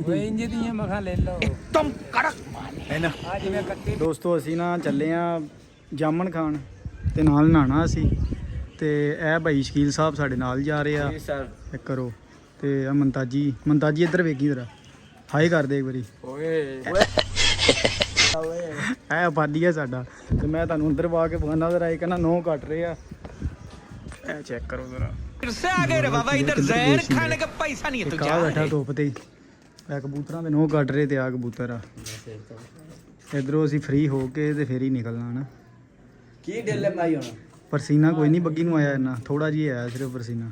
ਓਏ ਇੰਜ ਦੀਆਂ ਮਖਾਂ ਲੈ ਲਓ एकदम कड़क माल है ना। ਆ ਜਿਵੇਂ ਕੱਟੀ ਦੋਸਤੋ ਅਸੀਂ ਨਾ ਚੱਲੇ ਆ ਜਾਮਣ ਖਾਣ ਤੇ ਨਾਲ ਨਹਾਣਾ ਅਸੀਂ ਤੇ ਇਹ ਭਾਈ ਸ਼ਕੀਲ ਸਾਹਿਬ ਸਾਡੇ ਨਾਲ ਜਾ ਰਹੇ ਆ ਸਰ ਚੈੱਕ ਕਰੋ ਤੇ ਆ ਮੰਤਾਜੀ ਇੱਧਰ ਵੇਖੀ ਜਰਾ ਹਾਈ ਕਰ ਦੇ ਇੱਕ ਵਾਰੀ ਓਏ ਇਹ ਆਬਾਦੀ ਆ ਸਾਡਾ ਤੇ ਮੈਂ ਤੁਹਾਨੂੰ ਅੰਦਰ ਪਾ ਕੇ ਬਖਾਨਾ ਜ਼ਰਾ ਇੱਕ ਨਾ 9 ਕੱਟ ਰਹੇ ਆ ਇਹ ਚੈੱਕ ਕਰੋ ਜ਼ਰਾ से आगे रे बाबा इधर जहर खाने का पैसा नहीं है ਕਾ ਬੈਠਾ ਧੁੱਪ ਤੇ ਇਹ ਕਬੂਤਰਾਂ ਦੇ 9 ਕੱਟ ਰਹੇ ਤੇ ਆ ਕਬੂਤਰ ਆ ਇਧਰੋਂ ਅਸੀਂ ਫ੍ਰੀ ਹੋ ਕੇ ਤੇ ਫੇਰ ਹੀ ਨਿਕਲਣਾ ਨਾ ਕੀ ਢਿੱਲੇ ਪਾਈ ਹੁਣ ਪਰਸੀਨਾ ਕੋਈ ਨਹੀਂ ਬੱਗੀ ਨੂੰ ਆਇਆ ਇੰਨਾ ਥੋੜਾ ਜਿਹਾ ਆਇਆ ਸਿਰਫ ਪਰਸੀਨਾ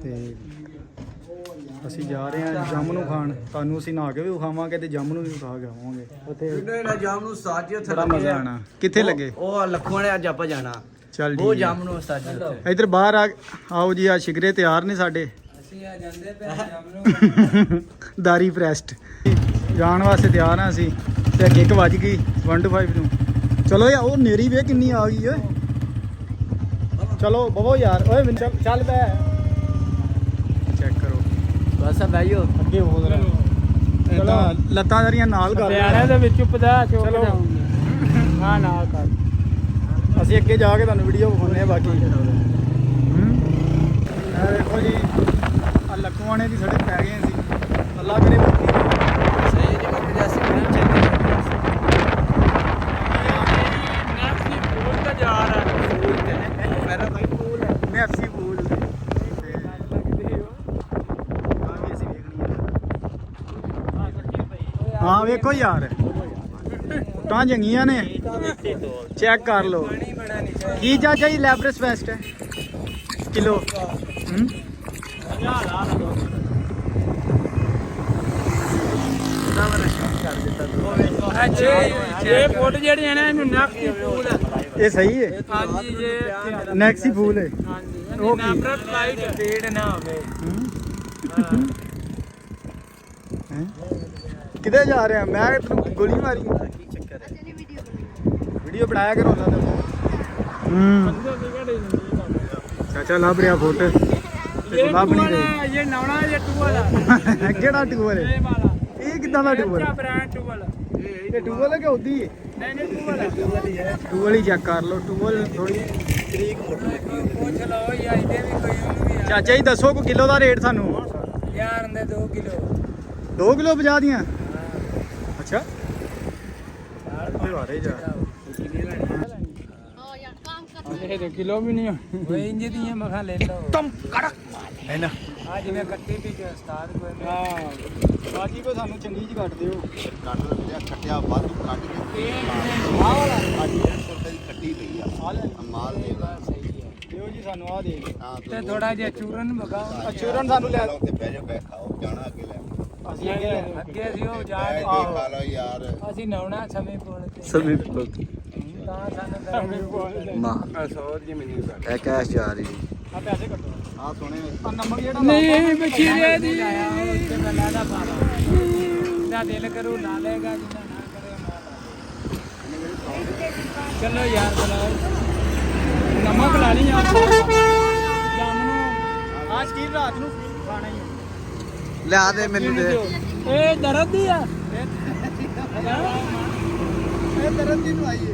ਤੇ ਅਸੀਂ ਜਾ ਰਹੇ ਹਾਂ ਜਾਮ ਨੂੰ ਖਾਣ ਤੁਹਾਨੂੰ ਅਸੀਂ ਨਹਾ ਕੇ ਵੀ ਵਿਖਾਵਾਂਗੇ ਤੇ ਜਾਮ ਨੂੰ ਵੀ ਵਿਖਾ ਕੇ ਆਵਾਂਗੇ ਉੱਥੇ ਇਹਨਾਂ ਜਾਮ ਨੂੰ ਸਾਜੀ ਉੱਥੇ ਬੜਾ ਮਜ਼ਾ ਆਣਾ ਕਿੱਥੇ ਲੱਗੇ ਉਹ ਲੱਖੋਂ ਨੇ ਅੱਜ ਆਪਾਂ ਜਾਣਾ ਚੱਲ ਉਹ ਜੀ ਜਾਮ ਨੂੰ ਸਾਜੀ ਉੱਥੇ ਇੱਧਰ ਬਾਹਰ ਆਓ ਜੀ ਆ ਸ਼ਿਕਰੇ ਤਿਆਰ ਨੇ ਸਾਡੇ ਅਸੀਂ ਆ ਜਾਂਦੇ ਪਏ ਜਾਮ ਨੂੰ ਦਾਰੀ ਪ੍ਰੈਸਟ ਜਾਣ ਵਾਸਤੇ ਤਿਆਰ ਹਾਂ ਅਸੀਂ ਤੇ ਅੱਗੇ 1 ਵੱਜ ਗਈ 1 to 5 ਨੂੰ ਚਲੋ ਯਾਰ ਉਹ ਨੇਰੀ ਵੇ ਕਿੰਨੀ ਆ ਗਈ ਓਏ ਚਲੋ ਬਵੋ ਯਾਰ ਓਏ ਚੱਲ ਪੈ ਚੈੱਕ ਕਰੋ ਬਸ ਭਾਈਓ ਅੱਗੇ ਹੋ ਜਰਾ ਚਲੋ ਲੱਤਾਂ ਜਰੀਆਂ ਨਾਲ ਕਰ ਪਿਆਰਿਆਂ ਦੇ ਵਿੱਚ ਪਦਾ ਚੁੱਕ ਚਲੋ। ਜਾਉਂਗੇ ਹਾਂ ਨਾਲ ਕਰ ਅਸੀਂ ਅੱਗੇ ਜਾ ਕੇ ਤੁਹਾਨੂੰ ਵੀਡੀਓ ਵਿਖਾਉਂਦੇ ਆ ਬਾਕੀ ਇਹ ਦੇਖੋ ਜੀ ਆ ਲੱਖਵਾਣੇ ਦੀ ਸੜਕ ਪੈ ਗਏ ਅਸੀਂ ਅੱਲਾ ਕਰੇ ਬੱਤੀ ਸਹੀ ਜੀ ਮੁੱਕ ਜਾ ਸੀ ਬਣਾ ਚੱਲਦੇ ਨਾਪੀ ਪੂਲ ਤੇ ਜਾ ਰਹਾ ਪੂਲ ਤੇ ਮੇਰਾ ਭਾਈ ਪੂਲ ਹੈ ਮੈਫਸੀ ਬੂਲ ਤੇ ਆ ਵੀ ਅਸੀਂ ਵੇਖਣੀ ਆ ਹਾਂ ਵੇਖੋ ਯਾਰ ਤਾਂ ਜੰਗੀਆਂ ਨੇ ਚੈੱਕ ਕਰ ਲਓ ਪਾਣੀ ਬਣਾ ਨਹੀਂ ਚਾਹੀਦਾ ਕੀ ਚਾਚਾ ਜੀ ਲੈਬਰਸ ਬੈਸਟ ਹੈ ਕਿਲੋ ਇਹ ਫੁੱਟ ਜਿਹੜੀਆਂ ਨੇ ਇਹਨੂੰ ਨਾਪੀ ਪੂਲ ਇਹ ਸਹੀ ਹੈ ਹਾਂਜੀ ਜੇ ਨੈਕਸੀ ਫੂਲ ਹੈ ਹਾਂਜੀ ਉਹ ਕੀ? ਨਫ਼ਰਤ ਲਾਈਟ ਫੀਡ ਨਾ ਹੋਵੇ ਕਿੱਥੇ ਜਾ ਰਿਹਾ ਮੈਂ ਤੈਨੂੰ ਗੋਲੀ ਮਾਰੀ ਕੀ ਚੱਕਰ ਹੈ ਵੀਡੀਓ ਬਣਾਇਆ ਕਰੋ ਉਹਨਾਂ ਦਾ ਚਾਚਾ ਲੱਭ ਰਿਹਾ ਫੋਟੋ ਲੱਭ ਨਹੀਂ ਰਹੇ ਇਹ ਨੌਣਾ ਇਹ ਟੂਵਲ ਕਿਹੜਾ ਟੂਵਲ ਹੈ ਇਹ ਵਾਲਾ ਇਹ ਕਿੱਦਾਂ ਦਾ ਟੂਵਲ ਅੱਛਾ ਬ੍ਰਾਂਡ ਟੂਵਲ ਇਹ ਟੂਵਲ ਹੈ ਕਿ ਉਦੀ ਨਹੀਂ ਨਹੀਂ ਟੂਵਲ ਹੈ ਟੂਵਲ ਹੀ ਚੈੱਕ ਕਰ ਲਓ ਟੂਵਲ ਥੋੜੀ ਤਰੀਕ ਮੋਟੀ ਪੁੱਛ ਲਓ ਜਾਂ ਇਹਦੇ ਵੀ ਕੋਈ ਉਹਨੂੰ ਵੀ ਚਾਚਾ ਜੀ ਦੱਸੋ ਕੋ ਕਿਲੋ ਦਾ ਰੇਟ ਸਾਨੂੰ ਯਾਰ ਦੇ 2 ਕਿਲੋ 2 ਕਿਲੋ 50 ਦੀਆਂ ਅੱਛਾ ਓਏ ਵਾਰੇ ਜਾ ਇਹ ਦੇ ਕਿਲੋ ਵੀ ਨਹੀਂ ਓਏ ਇੰਜ ਦੀਆਂ ਮਖਾਂ ਲੈ ਲਓ एकदम कड़क माल है ना। ਆ ਜਿਵੇਂ ਕੱਟੀ ਵੀ ਕੇ ਉਸਤਾਦ ਕੋਈ ਹਾਂ ਬਾਜੀ ਕੋ ਸਾਨੂੰ ਚੰਗੀ ਜੀ ਕੱਟ ਦਿਓ ਕੱਟ ਲਿਆ ਖੱਟਿਆ ਵਾਧੂ ਕੱਟ ਕੇ ਆਹ ਵਾਲਾ ਅੱਜ 100 ਦੀ ਖੱਟੀ ਪਈ ਆ ਆ ਲੈ ਮਾਲ ਦੇ ਸਹੀ ਹੈ ਦਿਓ ਜੀ ਸਾਨੂੰ ਆ ਦੇ ਹਾਂ ਤੇ ਥੋੜਾ ਜਿਹਾ ਚੂਰਨ ਮਗਾਓ ਅਚੂਰਨ ਸਾਨੂੰ ਲੈ ਉੱਤੇ ਬਹਿ ਜਾ ਬੈ ਖਾਓ ਜਾਣਾ ਅੱਗੇ ਲੈ ਅਸੀਂ ਅੱਗੇ ਲੈ ਅੱਗੇ ਅਸੀਂ ਉਹ ਜਾ ਬਹਿ ਕੇ ਕੇ ਖਾ ਲਓ ਯਾਰ ਅਸੀਂ ਨਹਾਉਣਾ ਸਮੇਂ ਪੁੱਲ ਤੇ सभी ਤਾਂ ਸਾਨੂੰ ਸਮੇਂ ਪੁੱਲ ਤੇ माँ ਸੌਰ ਜੀ ਮੈਨੂੰ है कैश जा रही ਆ ਪੈਸੇ ਕੱਟੋ ਆ ਸੋਹਣੇ ਆ ਨੰਬਰ ਜਿਹੜਾ ਨਹੀਂ ਬਸ਼ੀਰੇ ਦੀ ਉੱਤੇ ਬਲਾ ਦਾ ਪਾਰਾ ਦਾ ਦਿਲ ਕਰੂ ਲਾ ਲੇਗਾ ਜਿੰਨਾ ਨਾ ਕਰੇ ਨਾ ਚਲੋ ਯਾਰ ਬਲਾਓ ਨਮਕ ਲਾ ਲਈ ਯਾਰ ਜਾਮਨੂ ਆ ਸ਼ਕੀਰ ਰਾਤ ਨੂੰ ਖਾਣਾ ਹੀ लिया दे मेनू दे ਇਹ ਦਰਦ ਦੀ ਆ ਇਹ ਦਰਦ ਦੀ ਦਵਾਈ ਹੈ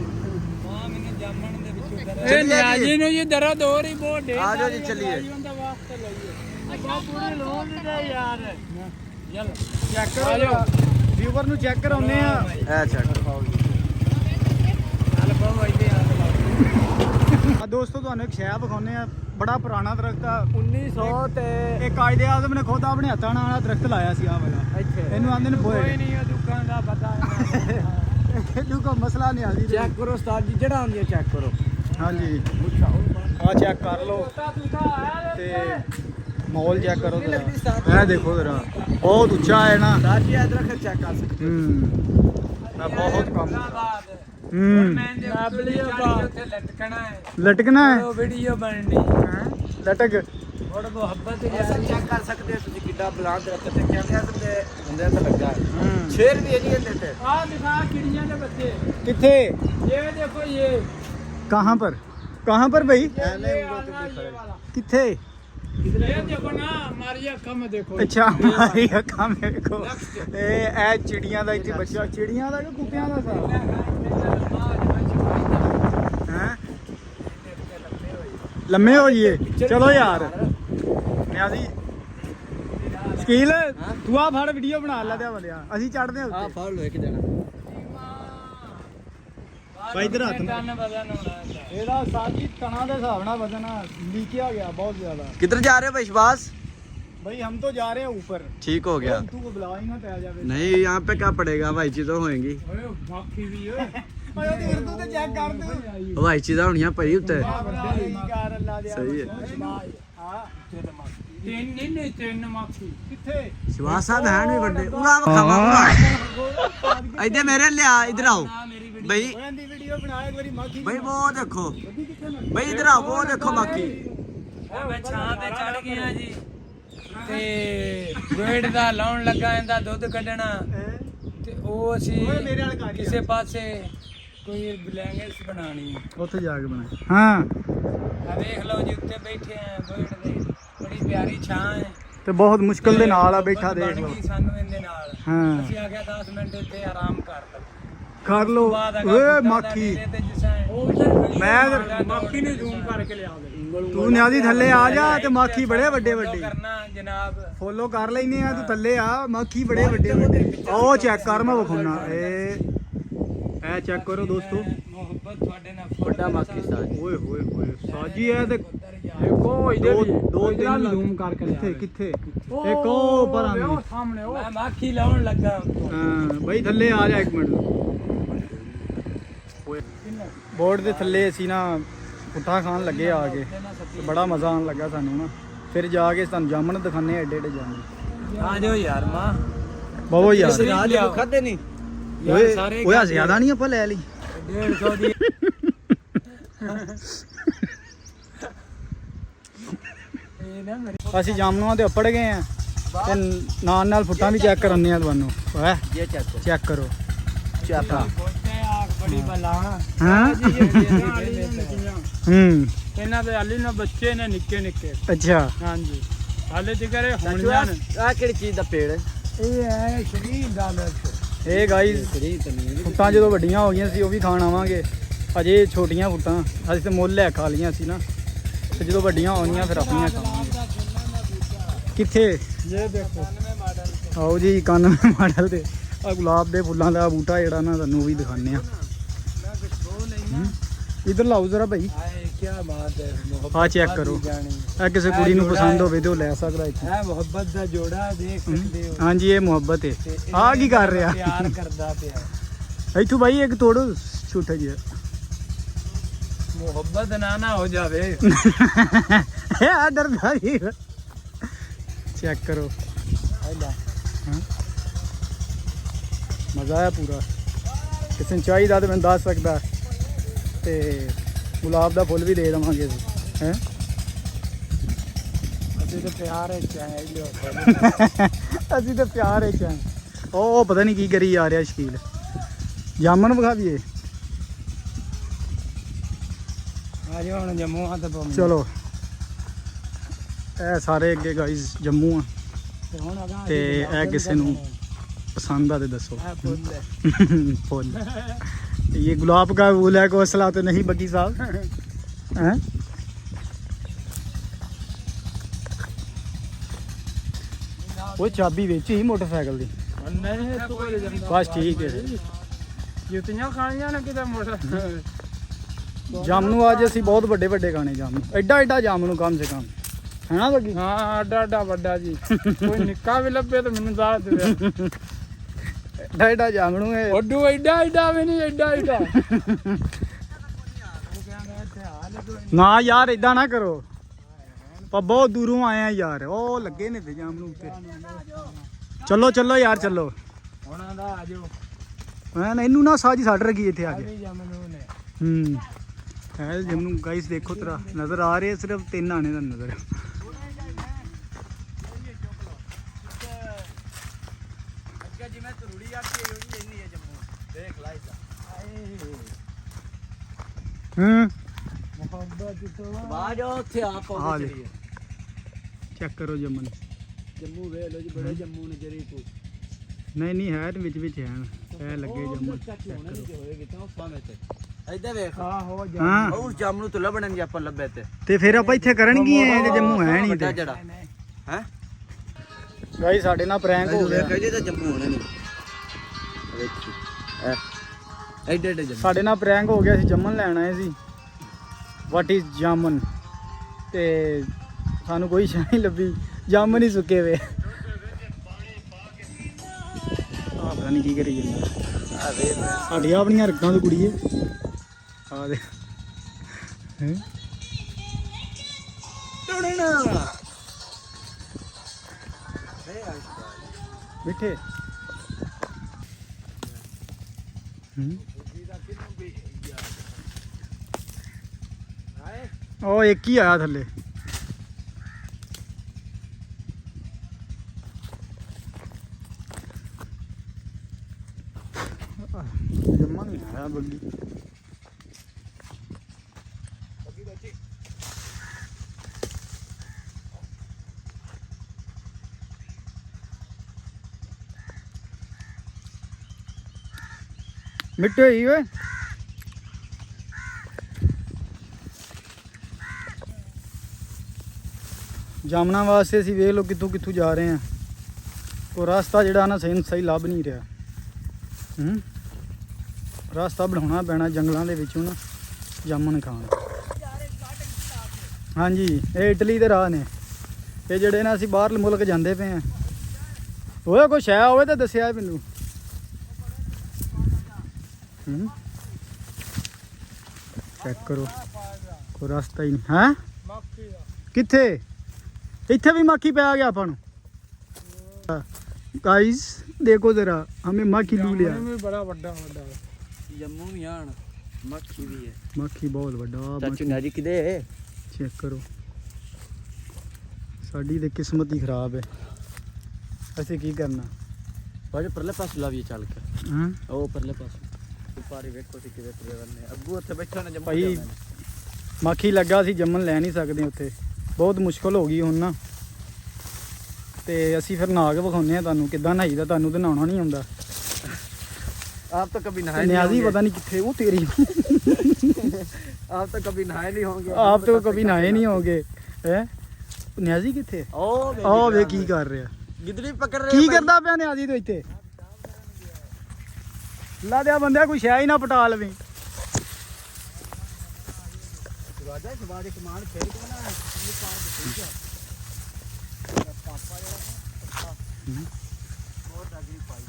ਹਾਂ ਮੈਨੂੰ ਜਾਮਣ ਦੇ ਵਿੱਚੋਂ ਦਰਦ चलिए ਇਹ ਨਿਆਜੀ ਨੂੰ ਜੀ ਦਰਦ ਹੋ ਰਹੀ ਬਹੁਤ ਢੇਰ ਆ ਜਾਓ ਜੀ, ਚੱਲੀਏ। ਉਹਦਾ ਵਾਸਤੇ ਲਈਏ ਅੱਛਾ ਪੂਰੀ ਲੋਨ ਦੇ ਯਾਰ ਚੱਲ ਚੈੱਕ ਕਰੋ ਵੀਵਰ ਨੂੰ ਚੈੱਕ ਕਰਾਉਨੇ ਆ ए चेक ਚੱਲ ਬਹੁ ਇੱਥੇ ਆ ਆ ਦੋਸਤੋ ਤੁਹਾਨੂੰ ਇੱਕ ਸ਼ੈ ਵਿਖਾਉਨੇ ਆ ਬੜਾ ਪੁਰਾਣਾ ਦਰਖਤ ਆ 1900 ਤੇ ਇਹ ਕਾਇਦੇ ਆਜ਼ਮ ਨੇ ਖੁਦ ਆਪਣੇ ਹੱਥਾਂ ਨਾਲ ਆਹ ਦਰਖਤ ਲਾਇਆ ਸੀ ਆ ਵਾਲਾ ਇੱਥੇ ਇਹਨੂੰ ਆਂਦੇ ਨੇ ਕੋਈ ਬੋਏ ਨਹੀਂ ਉਹ ਦੁਕਾਨ ਦਾ ਪਤਾ ਇਹਨੂੰ ਕੋਈ ਮਸਲਾ ਨਹੀਂ ਆਦੀ ਚੈੱਕ ਕਰੋ ਉਸਤਾਦ ਜੀ ਜਿਹੜਾ ਆਉਂਦੀ ਚੈੱਕ ਕਰੋ ਹਾਂਜੀ ਆ ਚੈੱਕ ਕਰ ਲਓ ਤੇ ਮਾਹੌਲ ਚੈੱਕ ਕਰੋ ਜਰਾ ਇਹ ਦੇਖੋ ਜਰਾ ਬਹੁਤ ਉੱਚਾ ਹੈ ਨਾ ਸਾਜੀ ਅਦਰਕ ਚੈੱਕ ਕਰ ਸਕਦੇ ਮੈਂ ਬਹੁਤ ਕੰਮ ਨਾ ਵੀਡੀਓ ਉੱਥੇ ਲਟਕਣਾ ਹੈ ਲਟਕਣਾ ਹੈ ਉਹ ਵੀਡੀਓ ਬਣਨੀ ਲਟਕ ਥੋੜਾ ਮੁਹੱਬਤ ਯਾਰ ਚੈੱਕ ਕਰ ਸਕਦੇ ਹੋ ਤੁਸੀਂ ਕਿੱਡਾ ਬਲਾਂਡ ਰੱਖ ਤੇ ਕੈਮਰਾ ਤੇ ਹੁੰਦੇ ਤਾਂ ਲੱਗਾ ਸ਼ੇਰ ਵੀ ਹੈ ਜੀ ਇਹਦੇ ਤੇ ਆਹ ਦਿਖਾ ਕਿੜੀਆਂ ਦੇ ਬੱਚੇ किथे ਇਹ ਦੇਖੋ ਇਹ कहाँ पर भाई ये वाला, ये वाला। किथे ये देखो ना हमारी अक्खा में देखो ਅੱਛਾ ਮਾਰੀ ਅੱਖਾਂ ਮੇਰੇ ਕੋ ਇਹ ਚਿੜੀਆਂ ਦਾ ਇੱਥੇ ਬੱਚਾ ਚਿੜੀਆਂ ਦਾ ਕਿ ਕੁੱਤਿਆਂ ਦਾ ਸਾਰਾ ਹੈ ਲੰਮੇ ਹੋ ਜੀਏ ਚਲੋ ਯਾਰ ਨਿਆਜ਼ੀ ਸਕੀਲ ਤੂੰ ਆ ਫੜ ਵੀਡੀਓ ਬਣਾ ਲੈ ਤੇ ਵਧਿਆ ਅਸੀਂ ਚੜਦੇ ਆ ਉੱਤੇ फॉलो है कि देना ਬਾਈ ਇਧਰ ਹੱਥ ਇਹਦਾ ਸਾਡੀ ਤਣਾ ਦੇ ਹਿਸਾਬ ਨਾਲ ਵਜ਼ਨ ਲੀਕਿਆ ਗਿਆ ਬਹੁਤ ਜ਼ਿਆਦਾ किधर जा रहे हो भाई शबाज भाई हम तो जा रहे हैं ऊपर ठीक हो गया तू को बुला ही ना तैयार जावे नहीं यहाँ पे क्या पड़ेगा हवाई चीज़ होएंगी ओए बाकी भी ओए ओए उर्दू ते चेक कर दे हवाई चीज़ होनी पई उत्ते सही है हां तीन माखी किथे शबाज साहब हैं भी बड़े उड़ा खावा इधर मेरे लिया इधर आओ भाई ओए दी वीडियो बना एक बारी माखी भाई वो देखो भाई इधर आओ वो देखो माखी ਮੈਂ ਛਾਂ ਤੇ ਚੜ ਗਿਆ ਜੀ ਤੇ ਵੇੜ ਦਾ ਲਾਉਣ ਲੱਗਾ ਇਹਦਾ ਦੁੱਧ ਕੱਢਣਾ ਤੇ ਉਹ ਅਸੀਂ ਓਏ ਮੇਰੇ ਵਾਲ ਕਰ ਕਿਸੇ ਪਾਸੇ ਕੋਈ ਬਲੈਂਗੇਟਸ ਬਣਾਣੀ ਉੱਥੇ ਜਾ ਕੇ ਬਣਾ ਹਾਂ ਆ ਵੇਖ ਲਓ ਜੀ ਉੱਤੇ ਬੈਠੇ ਆ ਵੇੜ ਦੇ ਬੜੀ ਪਿਆਰੀ ਛਾਂ ਹੈ ਤੇ ਬਹੁਤ ਮੁਸ਼ਕਲ ਦੇ ਨਾਲ ਆ ਬੈਠਾ ਦੁੱਧ ਦੇਖ ਬਣ ਲਓ ਗਈ ਸਾਨੂੰ ਇਹਦੇ ਨਾਲ ਹਾਂ ਅਸੀਂ ਆ ਗਿਆ 10 ਮਿੰਟ ਇੱਥੇ ਆਰਾਮ ਕਰ ਲਓ ਕਰ ਲੋ ਓਏ ਮਾਖੀ ਮੈਂ ਮਾਖੀ ਨੂੰ ਜ਼ੂਮ ਕਰਕੇ ਲਿਆਓ ਤੂੰ ਨਿਆਦੀ ਥੱਲੇ ਆ ਜਾ ਤੇ ਮਾਖੀ ਬੜੇ ਵੱਡੇ ਵੱਡੇ ਕਰਨਾ ਜਨਾਬ ਫੋਲੋ ਕਰ ਲੈਨੇ ਆ ਤੂੰ ਥੱਲੇ ਆ ਮਾਖੀ ਬੜੇ ਵੱਡੇ ਵੱਡੇ ਉਹ ਚੈੱਕ ਕਰ ਮੈਂ ਵਿਖਾਉਣਾ ਇਹ ਚੈੱਕ ਕਰੋ ਦੋਸਤੋ ਮੁਹੱਬਤ ਤੁਹਾਡੇ ਨਾਲ बड़ा पाकिस्तान ਓਏ ਹੋਏ ਹੋਏ ਸਾਜੀ ਐ ਤੇ ਦੇਖੋ ਦੋ ਦਿਨ ਜ਼ੂਮ ਕਰਕੇ ਕਿੱਥੇ ਕਿੱਥੇ ਇੱਕ ਉਹ ਪਰਾਂ ਵੀ ਸਾਹਮਣੇ ਉਹ ਮੈਂ ਮਾਖੀ ਲਾਉਣ ਲੱਗਾ ਹਾਂ ਬਈ ਥੱਲੇ ਆ ਜਾ ਇੱਕ ਮਿੰਟ ਬੋਰਡ ਦੇ ਥੱਲੇ ਅਸੀਂ ਨਾ ਪੁੱਠਾ ਖਾਣ ਲੱਗੇ ਆ ਕੇ ਤੇ ਬੜਾ ਮਜ਼ਾ ਆਉਣ ਲੱਗਾ ਸਾਨੂੰ ਨਾ ਫਿਰ ਜਾ ਕੇ ਤੁਹਾਨੂੰ ਜਾਮਣ ਦਿਖਾਣੇ ਐਡੇ ਐਡੇ ਜਾਮਣ ਆ ਜਾਓ ਯਾਰ ਮਾਂ ਬਾਬੋ ਯਾਰ आज वो खाते नहीं ਓਏ ਸਾਰੇ ਓਏ ਜ਼ਿਆਦਾ ਨਹੀਂ ਆਪਾਂ ਲੈ ਲਈ 150 ਦੀ ਇਹ ਨਾ ਮੇਰੇ ਅਸੀਂ ਜਾਮਨੂਆਂ ਤੇ ਉੱਪੜ ਗਏ ਆ ਤੇ ਨਾਲ ਨਾਲ ਫੁੱਟਾਂ ਵੀ ਚੈੱਕ ਕਰਨੇ ਆ ਤੁਹਾਨੂੰ ਓਏ ये चेक ਚੈੱਕ ਕਰੋ चापा ਬੋਤੇ ਆਖ ਬੜੀ ਬਲਾ ਹਾਂ ਹੂੰ ਇਹਨਾਂ ਦੇ ਹਾਲੀ ਨਾ ਬੱਚੇ ਨੇ ਨਿੱਕੇ ਨਿੱਕੇ ਅੱਛਾ ਹਾਂਜੀ ਹਾਲੇ ਤੇ ਕਰੇ ਹੁਣ चाचू ਜਾਣ आ केड़ी चीज दा पेड़ है ਇਹ ਹੈ ਸ਼ਰੀਰ ਦਾ ਮਿਰਚ ਇਹ ਗਾਈਜ਼ खरीद तो नहीं ਫੁੱਟਾਂ ਜਦੋਂ ਵੱਡੀਆਂ ਹੋ ਗਈਆਂ ਸੀ ਉਹ ਵੀ ਖਾਣ ਆਵਾਂਗੇ ਅਜੇ ਛੋਟੀਆਂ ਫੁੱਟਾਂ ਅਸੀਂ ਤੇ ਮੁੱਲ ਲੈ ਖਾ ਲੀਆਂ ਸੀ ਨਾ ਤੇ ਜਦੋਂ ਵੱਡੀਆਂ ਹੋਣੀਆਂ ਫਿਰ ਆਪਣੀਆਂ ਖਾਵਾਂਗੇ ਕਿੱਥੇ ਇਹ ਦੇਖੋ 99 ਮਾਡਲ ਆਓ ਜੀ 91 ਮਾਡਲ ਤੇ ਆ ਗੁਲਾਬ ਦੇ ਫੁੱਲਾਂ ਦਾ ਬੂਟਾ ਜਿਹੜਾ ਨਾ ਤੁਹਾਨੂੰ ਉਹ ਵੀ ਦਿਖਾਉਂਦੇ ਆ ਇਧਰ ਲਾਓ ਜ਼ਰਾ ਭਾਈ ਆਏ ਕੀ ਬਾਤ ਹੈ ਮੁਹੱਬਤ ਆ ਚੈੱਕ ਕਰੋ ਇਹ ਕਿਸੇ ਕੁੜੀ ਨੂੰ ਪਸੰਦ ਹੋਵੇ ਤੇ ਉਹ ਲੈ ਸਕਦਾ ਇੱਥੇ ਹੈ ਮੁਹੱਬਤ ਦਾ ਜੋੜਾ ਦੇਖ ਸਕਦੇ ਹੋ ਹਾਂਜੀ ਇਹ ਮੁਹੱਬਤ ਹੈ ਆ ਕੀ ਕਰ ਰਿਹਾ ਪਿਆਰ ਕਰਦਾ ਪਿਆ ਇੱਥੋਂ ਭਾਈ ਇੱਕ ਤੋੜੋ ਛੋਟਾ ਜਿਹਾ ਮੁਹੱਬਤ ਨਾ ਹੋ ਜਾਵੇ ਇਹ ਆ ਡਰਦਾ ਜੀ ਚੈੱਕ ਕਰੋ ਹਾਂ ਮਜ਼ਾ ਆਇਆ ਪੂਰਾ ਕਿਸੇ ਨੂੰ ਚਾਹੀਦਾ ਤੇ ਮੈਨੂੰ ਦੱਸ ਸਕਦਾ ਤੇ ਗੁਲਾਬ ਦਾ ਫੁੱਲ ਵੀ ਦੇ ਦੇਵਾਂਗੇ ਅਸੀਂ ਹੈ ਅਸੀਂ ਤਾਂ ਪਿਆਰ ਹੈ ਚਾਹੇ ਲਿਓ ਅਸੀਂ ਤਾਂ ਪਿਆਰ ਵਿੱਚ ਆਂ ਉਹ ਪਤਾ ਨਹੀਂ ਕੀ ਕਰੀ ਜਾ ਰਿਹਾ ਸ਼ਕੀਲ ਜਾਮਨ ਵਿਖਾ ਦਈਏ ਆ ਜਾਓ ਹੁਣ ਜੰਮੂ ਹੱਥ ਪਾਉਂ ਚਲੋ ਇਹ ਸਾਰੇ ਅੱਗੇ ਗਾਈਜ਼ ਜੰਮੂ ਆ ਤੇ ਹੁਣ ਅਗਾਂਹ ਤੇ ਇਹ ਕਿਸੇ ਨੂੰ पसंद आ तो दसो फूल ये गुलाब का फूल है घोंसला तो नहीं बगी साहब हैं वो चाबी बेची ही मोटरसाइकिल दी ਨਹੀਂ ਤੂੰ ਕੋਲ ਜਾਂਦਾ बस ठीक है ਜੁੱਤੀਆਂ ਖਾਣੀਆਂ ਨਾ ਕਿਤੇ ਮੋਟਰ जामनू आज ਅਸੀਂ ਬਹੁਤ ਵੱਡੇ ਵੱਡੇ ਖਾਣੇ ਜਾਮਨੂ ਐਡਾ ਐਡਾ ਜਾਮਨੂ ਕਮ ਸੇ ਕਮ ਹੈ ਨਾ ਬਗੀ ਹਾਂ ਅੱਡਾ ਅੱਡਾ ਵੱਡਾ ਜੀ ਕੋਈ ਨਿੱਕਾ ਵੀ ਲੱਭੇ ਤਾਂ ਮੈਨੂੰ ਦੱਸ ਦਿਓ ਐਡਾ ਐਡਾ ਜਾਮਨੂ ਹੈ ਵੱਡੂ ਐਡਾ ਐਡਾ ਵੀ ਨਹੀਂ ਐਡਾ ਐਡਾ ਨਾ ਯਾਰ ਇਦਾਂ ਨਾ ਕਰੋ ਆਪਾਂ ਬਹੁਤ ਦੂਰੋਂ ਆਏ ਆ ਯਾਰ ਉਹ ਲੱਗੇ ਨੇ ਤੇ ਜਾਮਨੂ ਉੱਤੇ ਚਲੋ ਚਲੋ ਯਾਰ ਚਲੋ ਹੁਣ ਆਂਦਾ ਆ ਜਾਓ ਮੈਂ ਇਹਨੂੰ ਨਾ ਸਾਜੀ ਛੱਡ ਰਗੀ ਇੱਥੇ ਆ ਕੇ ਵੀ ਜਮਨੂ ਨੇ ਹੂੰ ਹੈ ਜਮਨੂ ਗਾਇਸ ਦੇਖੋ ਤੇਰਾ ਨਜ਼ਰ ਆ ਰਹੇ ਸਿਰਫ 3 ਆਣੇ ਦਾ ਨਜ਼ਰ ਅੱਗੇ ਜਿਵੇਂ ਤਰੂੜੀ ਆ ਕੇ ਹੋਈ ਇੰਨੀ ਹੈ ਜੰਮੂ ਦੇਖ ਲੈ ਹੂੰ ਮੁਹੱਬਤ ਤੋਂ ਬਾਹਰ ਉੱਥੇ ਆ ਆ ਪਹੁੰਚ ਲੈ। ਰਹੀ ਹੈ ਚੈੱਕ ਕਰੋ ਜੰਮਨ। ਜੰਮੂ ਵੇਖ ਲਓ ਜੀ, ਬੜੇ ਜੰਮੂ ਨੇ ਜਰੀ ਕੋ ਨਹੀਂ ਹੈ ਤੇ ਵਿੱਚ ਵਿੱਚ ਹੈ ਇਹ ਲੱਗੇ ਜੰਮਨ। ਚੱਕ ਹੋਣਾ ਨਹੀਂ ਹੋਏਗੀ ਤਾਂ ਉਸ ਸਮੇਂ ਤੇ ਇੱਧਰ ਵੇਖ ਆਹੋ ਹਾਂ ਉਸ ਜੰਮ ਨੂੰ ਤੁਲਾ ਬਣਨ ਦੀ ਆਪਾਂ ਲੱਭੇ ਤੇ ਫਿਰ ਆਪਾਂ ਇੱਥੇ ਕਰਨਗੇ ਇਹ ਜੰਮੂ ਹੈ ਨਹੀਂ ਤੇ ਜੜਾ ਹੈ ਗਾਈ ਸਾਡੇ ਨਾਲ ਪ੍ਰੈਂਕ ਹੋ ਗਿਆ। ਕਹਿੰਦੇ ਤਾਂ ਜੰਮੂ ਹੋਣਾ ਨਹੀਂ ਵੇਖੀ ਐਡੇ ਐਡੇ ਜੰਮੂ ਸਾਡੇ ਨਾਲ ਪ੍ਰੈਂਕ ਹੋ ਗਿਆ ਸੀ, ਜੰਮਨ ਲੈਣ ਆਏ ਸੀ। ਵਾਟ ਇਜ਼ ਜਾਮਨ? ਤੇ ਸਾਨੂੰ ਕੋਈ ਸ਼ੈ ਨਹੀਂ ਲੱਭੀ, ਜਾਮਨ ਹੀ ਸੁੱਕੇ ਵੇ। ਆ ਪਤਾ ਨਹੀਂ ਕੀ ਕਰੀ ਜਾਂਦਾ। ਆ ਵੇ ਸਾਡੀਆਂ ਆਪਣੀਆਂ ਰੱਖਾਂ ਤੋਂ ਕੁੜੀਏ ਆ ਦੇ ਹੈਂ? ਟੁੜਨਾ ਮਿੱਠੇ ਉਹ ਇੱਕ ਹੀ ਆਇਆ ਥੱਲੇ। ਜੰਮਾ ਨਹੀਂ ਆਇਆ ਬੱਗੀ। ਮਿੱਟੇ ਹੋਈ ਓਏ। ਜਾਮਣਾ ਵਾਸਤੇ ਅਸੀਂ ਵੇਖ ਲਓ ਕਿੱਥੋਂ ਕਿੱਥੋਂ ਜਾ ਰਹੇ ਹਾਂ। ਉਹ ਰਸਤਾ ਜਿਹੜਾ ਨਾ ਸਹੀ ਲੱਭ ਨਹੀਂ ਰਿਹਾ। ਰਸਤਾ ਬਣਾਉਣਾ ਪੈਣਾ ਜੰਗਲਾਂ ਦੇ ਵਿੱਚੋਂ ਨਾ ਜਾਮਣ ਖਾਣ। ਹਾਂਜੀ ਇਹ ਇਟਲੀ ਦੇ ਰਾਹ ਨੇ। ਇਹ ਜਿਹੜੇ ਨਾ ਅਸੀਂ ਬਾਹਰਲੇ ਮੁਲਕ ਜਾਂਦੇ ਪਏ ਹਾਂ। ਓਏ ਕੁਛ ਹੈ ਹੋਵੇ ਤਾਂ ਦੱਸਿਆ ਮੈਨੂੰ। ਚੈੱਕ ਕਰੋ ਕੋਈ ਰਸਤਾ ਹੀ ਨਹੀਂ ਹੈ। ਕਿੱਥੇ? ਇੱਥੇ ਵੀ ਮੱਖੀ ਪੈ ਗਿਆ ਆਪਾਂ ਨੂੰ। गाइस देखो जरा हमें मक्खी लू लिया। ਬੜਾ ਵੱਡਾ ਵੱਡਾ ਜੰਮੂ ਵੀ ਆਣ ਮੱਖੀ ਵੀ ਹੈ। मक्खी बहुत ਵੱਡਾ। ਚਾਚੂ ਨਾਜੀ ਕਿਦੇ ਚੈੱਕ ਕਰੋ ਸਾਡੀ ਤੇ ਕਿਸਮਤ ਹੀ ਖਰਾਬ ਹੈ। ਅਸੀਂ ਕੀ ਕਰਨਾ? ਬਾਜੇ ਪਰਲੇ ਪਾਸੇ ਲਾਵੀਏ ਚੱਲ ਕੇ। ਹਾਂ ਉਹ ਪਰਲੇ ਪਾਸੇ ਉਪਾਰੀ ਵੇਖੋ ਸੀ ਕਿਵੇਂ ਤੁਰੇ ਵੰਨੇ ਅੱਗੂ ਉੱਥੇ ਬੈਠਾ ਨਾ ਜੰਮੂ ਭਾਈ ਮੱਖੀ ਲੱਗਾ ਸੀ ਜੰਮਣ ਲੈ ਨਹੀਂ ਸਕਦੇ ਉੱਥੇ। ਬਹੁਤ ਮੁਸ਼ਕਲ ਹੋ ਗਈ ਹੁਣ ਨਾ। ਤੇ ਅਸੀਂ ਫਿਰ ਨਹਾ ਕੇ ਵਿਖਾਉਂਦੇ ਆ ਤੁਹਾਨੂੰ ਕਿੱਦਾਂ ਨਹਾਈਦਾ। ਤੁਹਾਨੂੰ ਤੇ ਨਹਾਉਣਾ ਨਹੀਂ ਆਉਂਦਾ। आप तो कभी नहाए ਨਿਆਜ਼ੀ ਪਤਾ ਨਹੀਂ ਕਿੱਥੇ ਉਹ ਤੇਰੀ। आप तो कभी नहाए नहीं होंगे। ਆਪ ਤਾਂ ਕभी ਨਹਾਏ ਨਹੀਂ ਹੋਗੇ ਹੈ। ਨਿਆਜ਼ੀ ਕਿੱਥੇ? ਆਹ ਵੇ ਕੀ ਕਰ ਰਿਹਾ। गिदड़ी पकड़ रहे ਕੀ ਕਰਦਾ ਪਿਆ ਨਿਆਜ਼ੀ ਤੋਂ ਇੱਥੇ? ਲਾ ਦਿਆ ਬੰਦਿਆ ਕੋਈ ਸ਼ੈ ਹੀ ਨਾ ਪਟਾ ਲਵੇਂ। राजा शिवाजी कमान खेल के ना अपनी कार ठीक है पापा जरा बहुत अगली पाई